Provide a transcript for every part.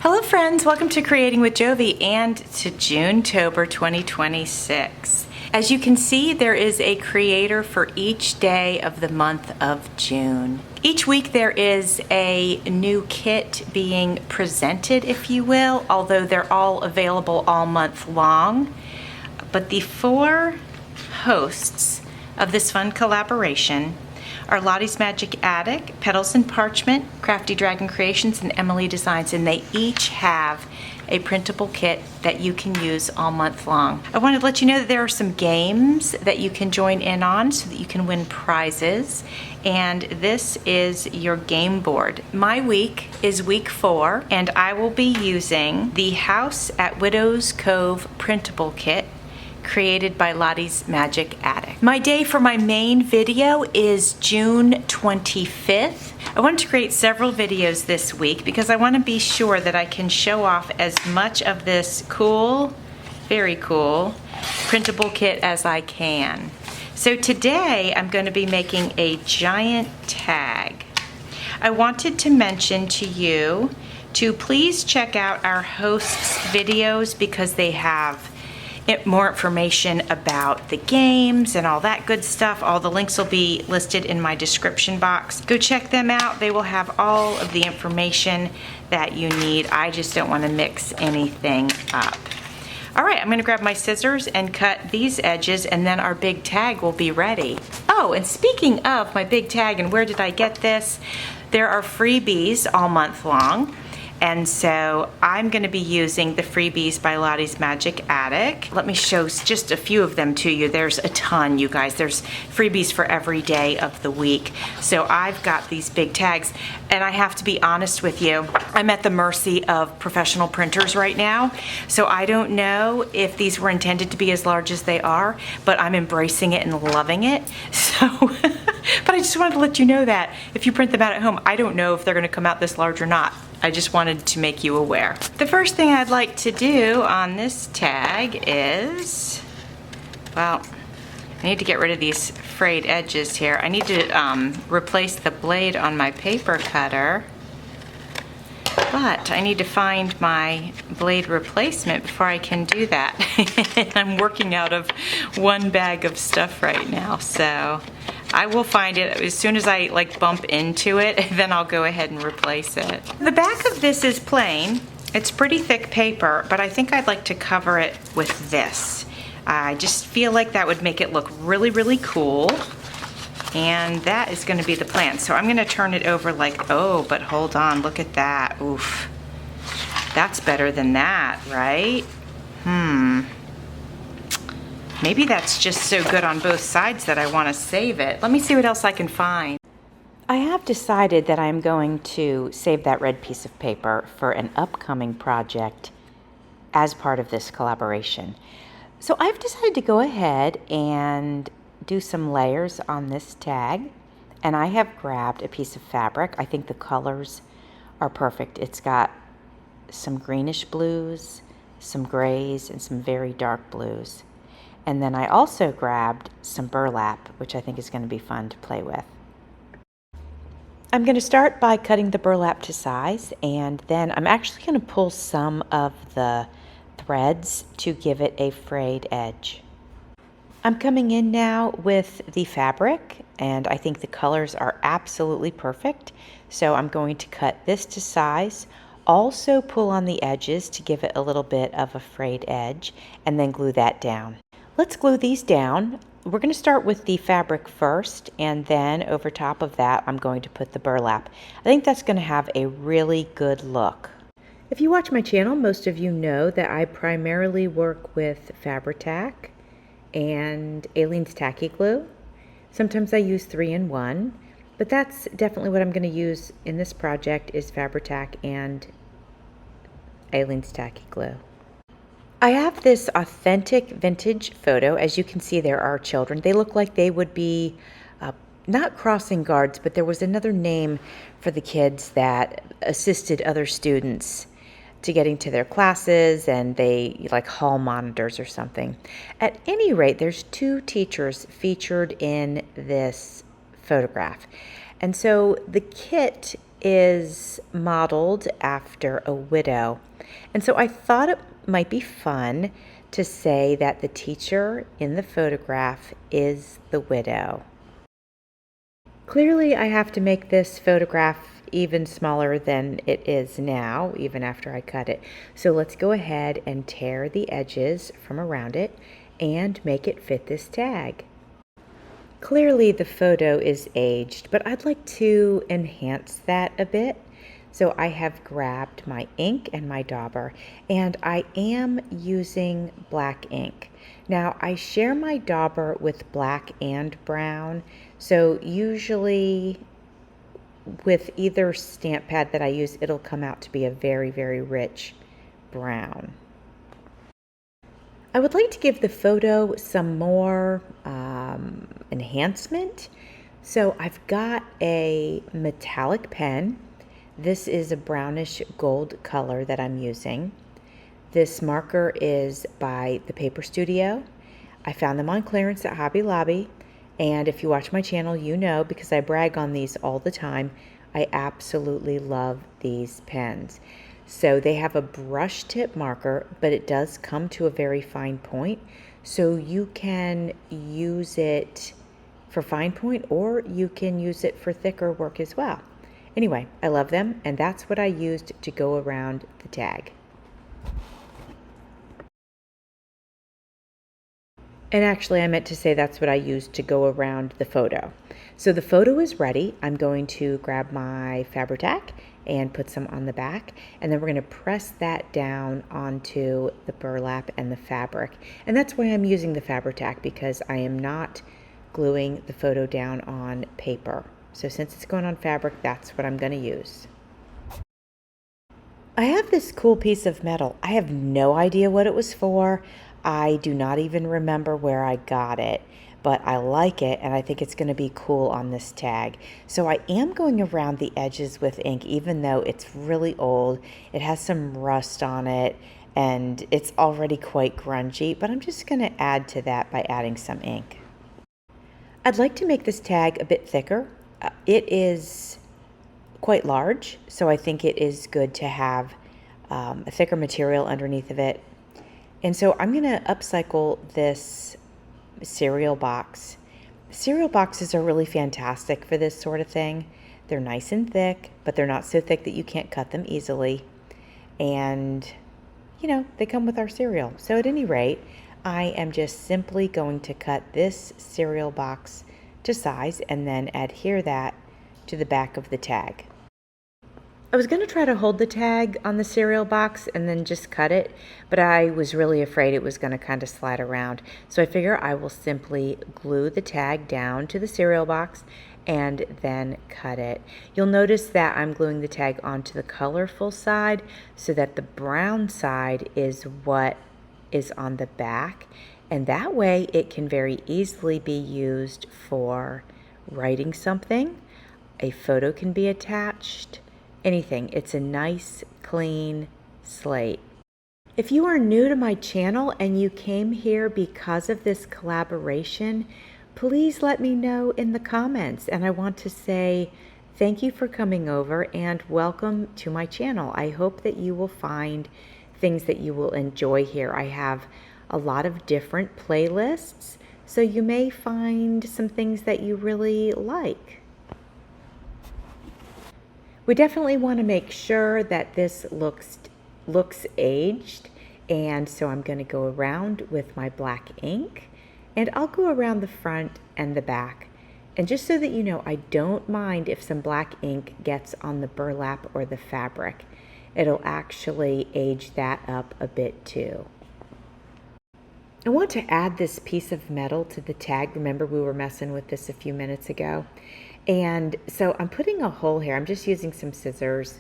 Hello friends, welcome to Creating with Jovi and to Junetober 2026. As you can see, there is a creator for each day of the month of June. Each week there is a new kit being presented, if you will, although they're all available all month long. But the four hosts of this fun collaboration are Lottie's Magic Attic, Petals and Parchment, Crafty Dragon Creations, and Emily Designs, and they each have a printable kit that you can use all month long. I wanted to let you know that there are some games that you can join in on so that you can win prizes, and this is your game board. My week is week 4, and I will be using the House at Widow's Cove printable kit created by Lottie's Magic Attic. My day for my main video is June 25th. I wanted to create several videos this week because I want to be sure that I can show off as much of this cool, very cool, printable kit as I can. So today I'm going to be making a giant tag. I wanted to mention to you to please check out our hosts' videos because they have more information about the games and all that good stuff. All the links will be listed in my description box. Go check them out. They will have all of the information that you need. I just don't want to mix anything up. All right, I'm going to grab my scissors and cut these edges, and then our big tag will be ready. Oh, and speaking of my big tag and where did I get this, there are freebies all month long. And so I'm going to be using the freebies by Lottie's Magic Attic. Let me show just a few of them to you. There's a ton, you guys. There's freebies for every day of the week. So I've got these big tags, and I have to be honest with you, I'm at the mercy of professional printers right now. So I don't know if these were intended to be as large as they are, but I'm embracing it and loving it. So, but I just wanted to let you know that if you print them out at home, I don't know if they're going to come out this large or not. I just wanted to make you aware. The first thing I'd like to do on this tag is, well, I need to get rid of these frayed edges here. I need to replace the blade on my paper cutter, but I need to find my blade replacement before I can do that. I'm working out of one bag of stuff right now, so I will find it as soon as I bump into it, then I'll go ahead and replace it. The back of this is plain. It's pretty thick paper, but I think I'd like to cover it with this. I just feel like that would make it look really, really cool. And that is going to be the plan. So I'm going to turn it over oh, but hold on, look at that. Oof. That's better than that, right? Maybe that's just so good on both sides that I want to save it. Let me see what else I can find. I have decided that I'm going to save that red piece of paper for an upcoming project as part of this collaboration. So I've decided to go ahead and do some layers on this tag, and I have grabbed a piece of fabric. I think the colors are perfect. It's got some greenish blues, some grays, and some very dark blues. And then I also grabbed some burlap, which I think is going to be fun to play with. I'm going to start by cutting the burlap to size, and then I'm actually going to pull some of the threads to give it a frayed edge. I'm coming in now with the fabric, and I think the colors are absolutely perfect. So I'm going to cut this to size, also pull on the edges to give it a little bit of a frayed edge, and then glue that down. Let's glue these down. We're going to start with the fabric first, and then over top of that I'm going to put the burlap. I think that's going to have a really good look. If you watch my channel, most of you know that I primarily work with Fabri-Tac and Aleene's Tacky Glue. Sometimes I use 3-in-1, but that's definitely what I'm going to use in this project is Fabri-Tac and Aleene's Tacky Glue. I have this authentic vintage photo. As you can see, there are children. They look like they would be not crossing guards, but there was another name for the kids that assisted other students to getting to their classes, and they like hall monitors or something. At any rate, there's 2 teachers featured in this photograph. And so the kit is modeled after a widow. And so I thought it might be fun to say that the teacher in the photograph is the widow. Clearly, I have to make this photograph even smaller than it is now, even after I cut it. So let's go ahead and tear the edges from around it and make it fit this tag. Clearly the photo is aged, but I'd like to enhance that a bit. So I have grabbed my ink and my dauber, and I am using black ink. Now I share my dauber with black and brown, so usually with either stamp pad that I use, it'll come out to be a very, very rich brown. I would like to give the photo some more enhancement. So I've got a metallic pen. This is a brownish gold color that I'm using. This marker is by the Paper Studio. I found them on clearance at Hobby Lobby. And if you watch my channel, you know, because I brag on these all the time, I absolutely love these pens. So they have a brush tip marker, but it does come to a very fine point. So you can use it for fine point, or you can use it for thicker work as well. Anyway, I love them, and that's what I used to go around the tag. And actually, I meant to say that's what I used to go around the photo. So the photo is ready. I'm going to grab my Fabri-Tac and put some on the back, and then we're going to press that down onto the burlap and the fabric. And that's why I'm using the Fabri-Tac, because I am not gluing the photo down on paper. So since it's going on fabric, that's what I'm going to use. I have this cool piece of metal. I have no idea what it was for. I do not even remember where I got it, but I like it, and I think it's going to be cool on this tag. So I am going around the edges with ink, even though it's really old. It has some rust on it, and it's already quite grungy, but I'm just going to add to that by adding some ink. I'd like to make this tag a bit thicker. It is quite large, so I think it is good to have a thicker material underneath of it. And so I'm going to upcycle this cereal box. Cereal boxes are really fantastic for this sort of thing. They're nice and thick, but they're not so thick that you can't cut them easily. And, you know, they come with our cereal. So at any rate, I am just simply going to cut this cereal box to size and then adhere that to the back of the tag. I was going to try to hold the tag on the cereal box and then just cut it, but I was really afraid it was going to kind of slide around. So I figure I will simply glue the tag down to the cereal box and then cut it. You'll notice that I'm gluing the tag onto the colorful side so that the brown side is what is on the back, and that way it can very easily be used for writing something. A photo can be attached. Anything. It's a nice, clean slate. If you are new to my channel and you came here because of this collaboration, please let me know in the comments. And I want to say thank you for coming over and welcome to my channel. I hope that you will find things that you will enjoy here. I have a lot of different playlists, so you may find some things that you really like. We definitely want to make sure that this looks aged, and so I'm going to go around with my black ink, and I'll go around the front and the back. And just so that you know, I don't mind if some black ink gets on the burlap or the fabric. It'll actually age that up a bit too. I want to add this piece of metal to the tag. Remember, we were messing with this a few minutes ago. And so I'm putting a hole here. I'm just using some scissors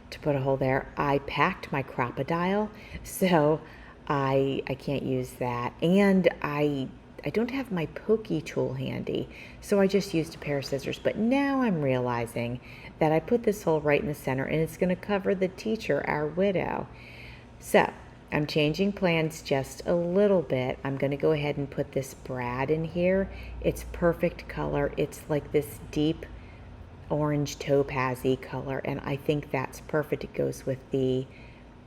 to put a hole there. I packed my crocodile, so I can't use that. And I don't have my pokey tool handy, so I just used a pair of scissors. But now I'm realizing that I put this hole right in the center, and it's going to cover the teacher, our widow. So I'm changing plans just a little bit. I'm going to go ahead and put this brad in here. It's perfect color. It's like this deep orange topaz-y color, and I think that's perfect. It goes with the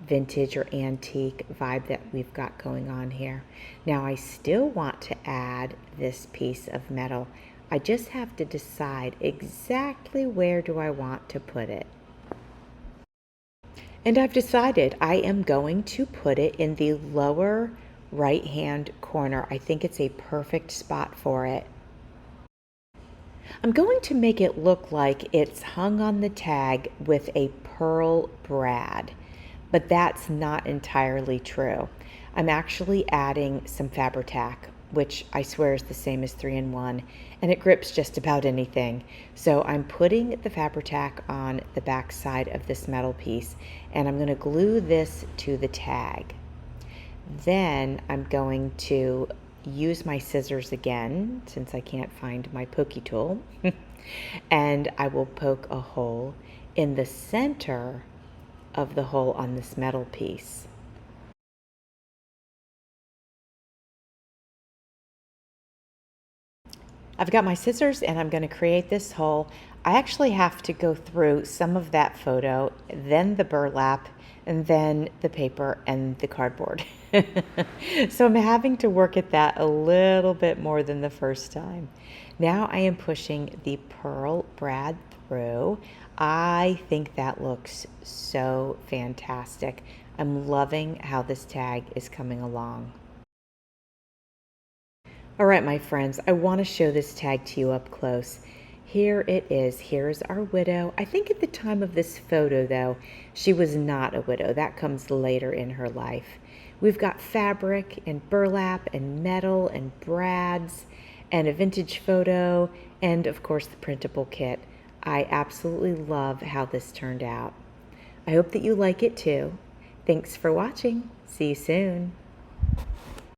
vintage or antique vibe that we've got going on here. Now I still want to add this piece of metal. I just have to decide exactly where do I want to put it. And I've decided I am going to put it in the lower right-hand corner. I think it's a perfect spot for it. I'm going to make it look like it's hung on the tag with a pearl brad, but that's not entirely true. I'm actually adding some Fabri-Tac, which I swear is the same as 3-in-1, and it grips just about anything. So I'm putting the Fabri-Tac on the back side of this metal piece, and I'm going to glue this to the tag. Then I'm going to use my scissors again, since I can't find my pokey tool, and I will poke a hole in the center of the hole on this metal piece. I've got my scissors and I'm going to create this hole. I actually have to go through some of that photo, then the burlap, and then the paper and the cardboard. So I'm having to work at that a little bit more than the first time. Now I am pushing the pearl brad through. I think that looks so fantastic. I'm loving how this tag is coming along. All right, my friends, I want to show this tag to you up close. Here it is. Here's our widow. I think at the time of this photo, though, she was not a widow. That comes later in her life. We've got fabric and burlap and metal and brads and a vintage photo and, of course, the printable kit. I absolutely love how this turned out. I hope that you like it, too. Thanks for watching. See you soon.